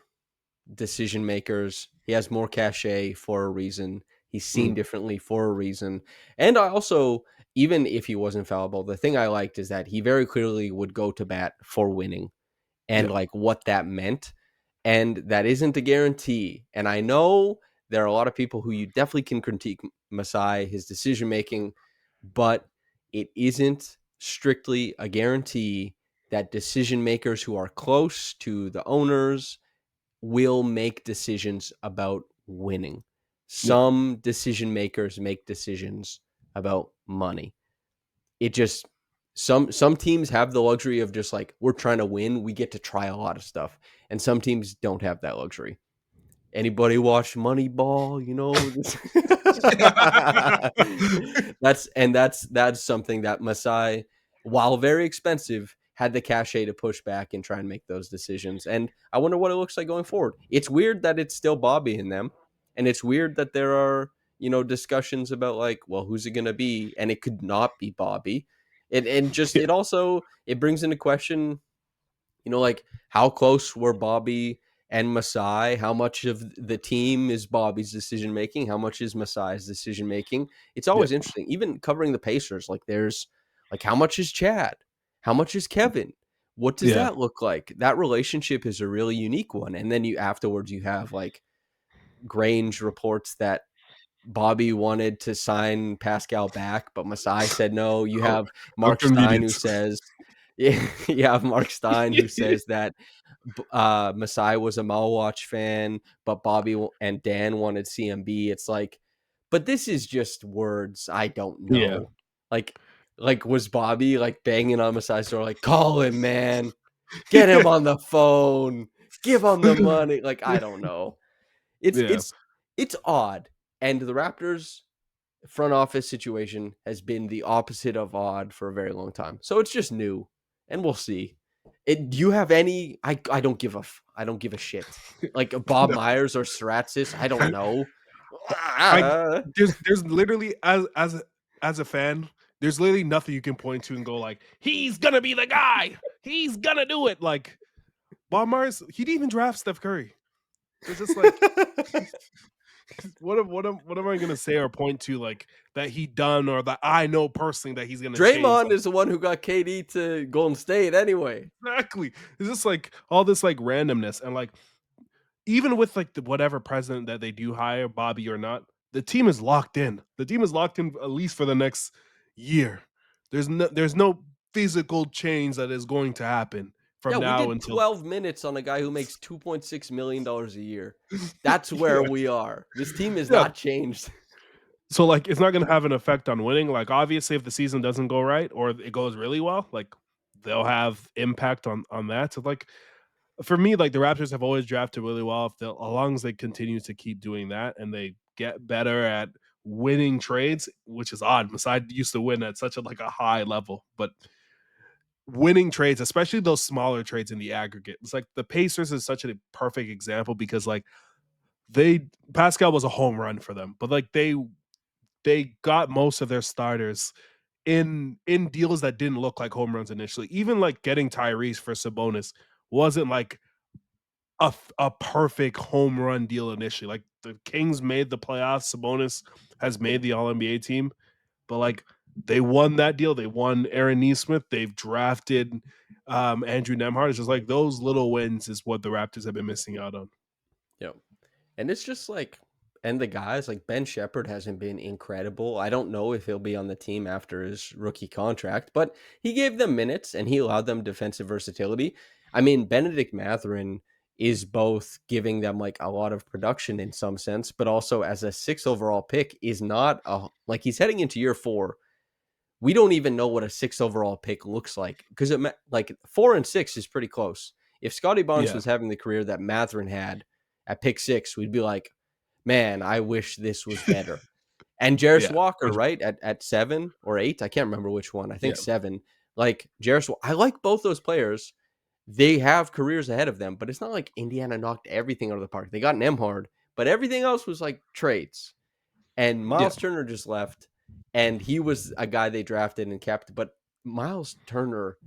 decision makers. He has more cachet for a reason. He's seen mm, differently for a reason. And I also, even if he wasn't fallible, the thing I liked is that he very clearly would go to bat for winning yeah, and like what that meant. And that isn't a guarantee. And I know there are a lot of people who you definitely can critique Masai, his decision making, but it isn't strictly a guarantee that decision makers who are close to the owners will make decisions about winning. yeah, Some decision makers make decisions about money. It just some teams have the luxury of just like we're trying to win, we get to try a lot of stuff. And some teams don't have that luxury. Anybody watch Moneyball? You know, that's something that Masai, while very expensive, had the cachet to push back and try and make those decisions. And I wonder what it looks like going forward. It's weird that it's still Bobby in them, and it's weird that there are discussions about like, well, who's it going to be, and it could not be Bobby. And just yeah, it brings into question like how close were Bobby and Masai? How much of the team is Bobby's decision making? How much is Masai's decision making? It's yeah, always interesting. Even covering the Pacers, like there's like how much is Chad? How much is Kevin? What does yeah. that look like? That relationship is a really unique one. And then you afterwards you have like Grange reports that Bobby wanted to sign Pascal back, but Masai said no. You How have how Mark Stein who convenient. says, yeah, you have Mark Stein who says that Masai was a Malwatch fan, but Bobby and Dan wanted CMB. It's like, but this is just words. I don't Yeah, know. Like, was Bobby like banging on Masai's door, like, call him, man, get him on the phone, give him the money? Like, I don't know. It's yeah. it's it's odd, and the Raptors front office situation has been the opposite of odd for a very long time. So it's just new, and we'll see. Do you have any? I don't give I don't give a shit. Like Bob No, Myers or Stratzis, I don't I, know. I Ah. there's literally as a fan, there's literally nothing you can point to and go like, he's gonna be the guy. He's gonna do it. Like Bob Myers, he didn't even draft Steph Curry. So it's just like, what am I gonna say or point to like that he done or that I know personally that he's gonna change? Draymond is the one who got KD to Golden State anyway. Exactly. It's just like all this like randomness and like even with like the whatever president that they do hire, Bobby or not, the team is locked in. The team is locked in at least for the next year. There's no physical change that is going to happen Yeah, from we now did until 12 minutes on a guy who makes $2.6 million a year. That's where yeah, we are. This team is yeah. not changed. So like it's not gonna have an effect on winning. Like obviously if the season doesn't go right or it goes really well, like they'll have impact on that. So like for me, like the Raptors have always drafted really well. If as long as they continue to keep doing that and they get better at winning trades, which is odd. Masai used to win at such a like a high level, but winning trades, especially those smaller trades in the aggregate, it's like the Pacers is such a perfect example because like they Pascal was a home run for them, but like they got most of their starters in deals that didn't look like home runs initially. Even like getting Tyrese for Sabonis wasn't like a perfect home run deal initially. Like the Kings made the playoffs, Sabonis has made the All NBA team, but like they won that deal. They won Aaron Nesmith. They've drafted Andrew Nemhard. It's just like those little wins is what the Raptors have been missing out on. Yeah. And it's just like, and the guys like Ben Shepherd hasn't been incredible. I don't know if he'll be on the team after his rookie contract, but he gave them minutes and he allowed them defensive versatility. I mean, Benedict Mathurin is both giving them like a lot of production in some sense, but also as a 6 overall pick is not like he's heading into year 4. We don't even know what a 6 overall pick looks like because like 4 and 6 is pretty close. If Scotty Barnes Yeah. was having the career that Matherin had at pick 6, we'd be like, man, I wish this was better. And Jarris Yeah. Walker, 100%. right, at 7 or 8, I can't remember which one. I think Yeah. 7. Like I like both those players. They have careers ahead of them, but it's not like Indiana knocked everything out of the park. They got Nemhard, but everything else was like trades. And Yeah. Miles Turner just left, and he was a guy they drafted and kept. But Miles Turner,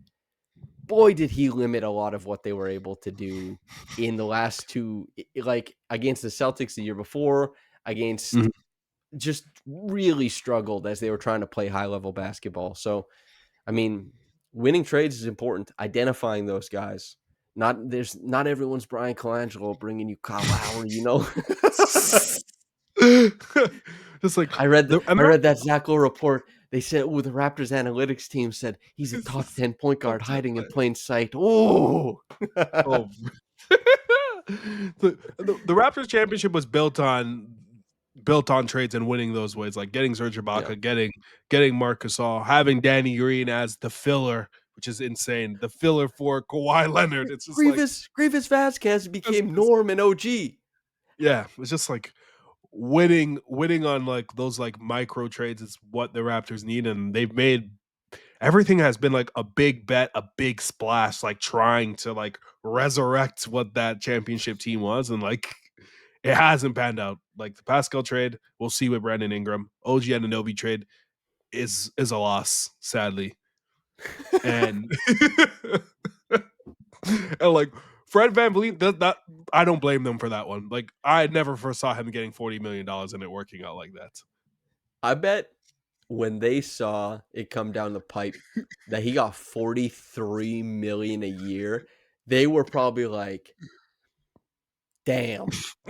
boy, did he limit a lot of what they were able to do in the last two, like against the Celtics the year before, against Mhm. just really struggled as they were trying to play high level basketball. So, I mean, winning trades is important. Identifying those guys. Not everyone's Brian Colangelo bringing you Kyle Lowry. Just like I read the and I the read that Zach Lowe report. They said, "Oh, the Raptors analytics team said he's a top 10 point guard Top 10 hiding in player. plain sight." Oh, Oh. The Raptors championship was built on trades and winning those ways, like getting Serge yeah. Ibaka, getting Marc Gasol, having Danny Green as the filler, which is insane. The filler for Kawhi Leonard. It's just like Grievous Vasquez it's, became it's, Norm and OG. yeah, it's just like winning on like those like micro trades is what the Raptors need, and they've made everything has been like a big bet, a big splash, like trying to like resurrect what that championship team was, and like it hasn't panned out. Like the Pascal trade, we'll see with Brandon Ingram. OG Anunoby trade is a loss, sadly, and and like Fred VanVleet, that I don't blame them for that one. Like I never foresaw him getting $40 million and it working out like that. I bet when they saw it come down the pipe that he got 43 million a year, they were probably like, "Damn."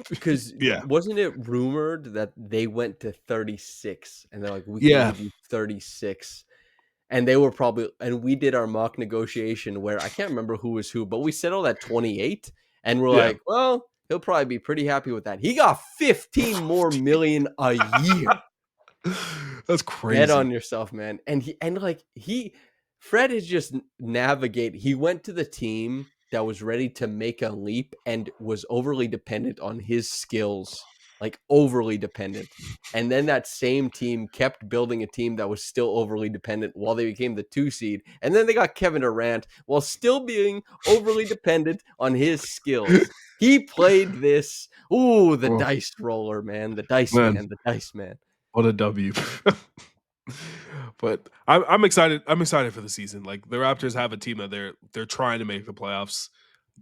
Because Yeah, wasn't it rumored that they went to 36 and they're like, "We can yeah, give you 36." And they were probably, and we did our mock negotiation where I can't remember who was who, but we settled at 28 and we're yeah. like, well, he'll probably be pretty happy with that. He got 15 more million a year. That's Bet crazy. on yourself, man. And Fred has just navigate. He went to the team that was ready to make a leap and was overly dependent on his skills, like overly dependent. And then that same team kept building a team that was still overly dependent while they became the 2 seed. And then they got Kevin Durant while still being overly dependent on his skills. He played this. Ooh, the Oh, dice roller, man. The dice man, man. The dice man. what a W. But I'm excited. I'm excited for the season. Like the Raptors have a team that they're trying to make the playoffs.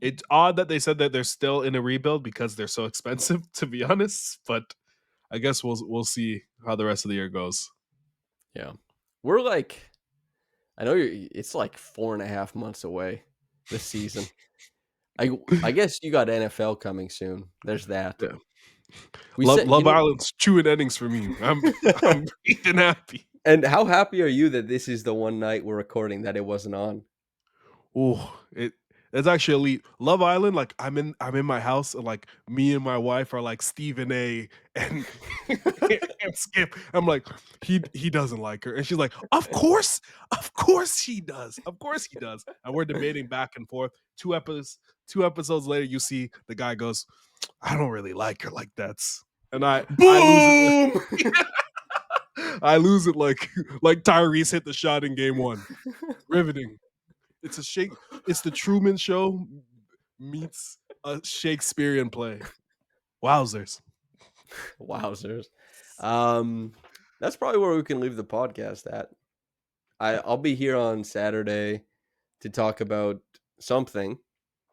It's odd that they said that they're still in a rebuild because they're so expensive, to be honest. But I guess we'll see how the rest of the year goes. Yeah. We're like, I know it's like 4.5 months away this season. I guess you got NFL coming soon. There's that. Yeah. We Love said, Love Island's chewing innings for me. I'm freaking happy. and how happy are you that this is the one night we're recording that it wasn't on? Oh, it's actually elite. Love Island, like I'm in my house and like me and my wife are like Stephen A and and Skip. I'm like, he doesn't like her. And she's like, of course he does. Of course he does. And we're debating back and forth. Two episodes later, you see the guy goes, I don't really like her like that. And I lose it Boom! I lose it like Tyrese hit the shot in game one. Riveting. It's a shake. It's the Truman Show meets a Shakespearean play. Wowzers! Wowzers. That's probably where we can leave the podcast at. I'll be here on Saturday to talk about something,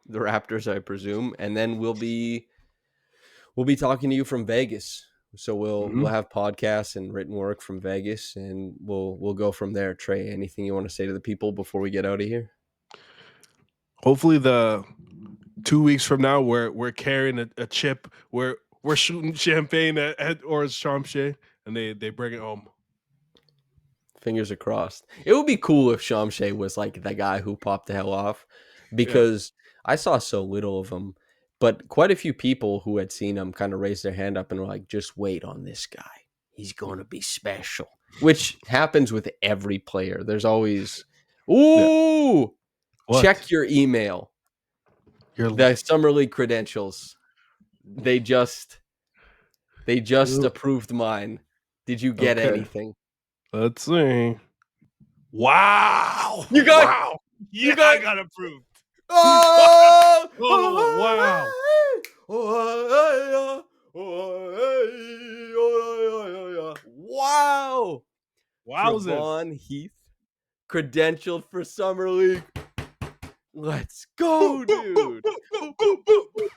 the Raptors, I presume, and then we'll be talking to you from Vegas. So we'll Mhm. have podcasts and written work from Vegas, and we'll go from there. Trey, anything you want to say to the people before we get out of here? Hopefully, the 2 weeks from now, we're carrying a chip. We're shooting champagne at or Champs and they bring it home. Fingers are crossed. It would be cool if Shamshay was like the guy who popped the hell off, Yeah, because I saw so little of him, but quite a few people who had seen him kind of raised their hand up and were like, just wait on this guy. He's going to be special, which happens with every player. There's always, yeah. ooh, What? check your email. You're The summer league credentials. They just approved mine. Did you get okay. anything? Let's see. Wow! You got Wow! you Yeah, I got got approved. oh, Oh, wow! wow. Wowzers! Trevon Heath credentialed for summer league. Let's Boop, go, boop, boop, dude. boop, boop, boop, boop.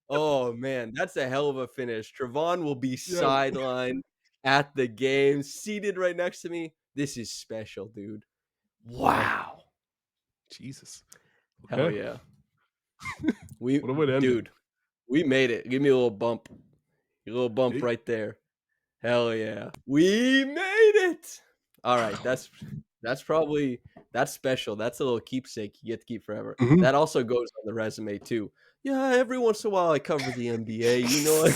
Oh man, that's a hell of a finish. Trevon will be Yo, sidelined at the game, seated right next to me. This is special, dude. wow. Wow. Jesus. Hell Okay. yeah. We What a way to end it. dude, we made it. Give me a little bump. A little bump Hey. right there. Hell yeah. We made it. All right, that's special. That's a little keepsake you get to keep forever. Mhm. That also goes on the resume too. Yeah, every once in a while I cover the NBA, you know.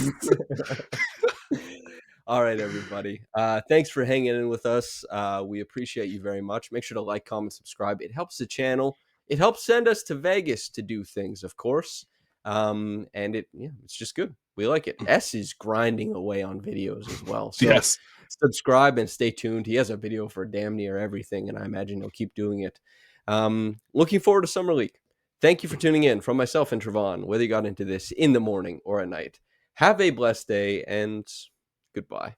All right, everybody. Thanks for hanging in with us. We appreciate you very much. Make sure to like, comment, subscribe. It helps the channel. It helps send us to Vegas to do things, of course. And it's just good. We like it. S is grinding away on videos as well. So Yes. subscribe and stay tuned. He has a video for damn near everything, and I imagine he'll keep doing it. Looking forward to Summer League. Thank you for tuning in. From myself and Trevon, whether you got into this in the morning or at night, have a blessed day and goodbye.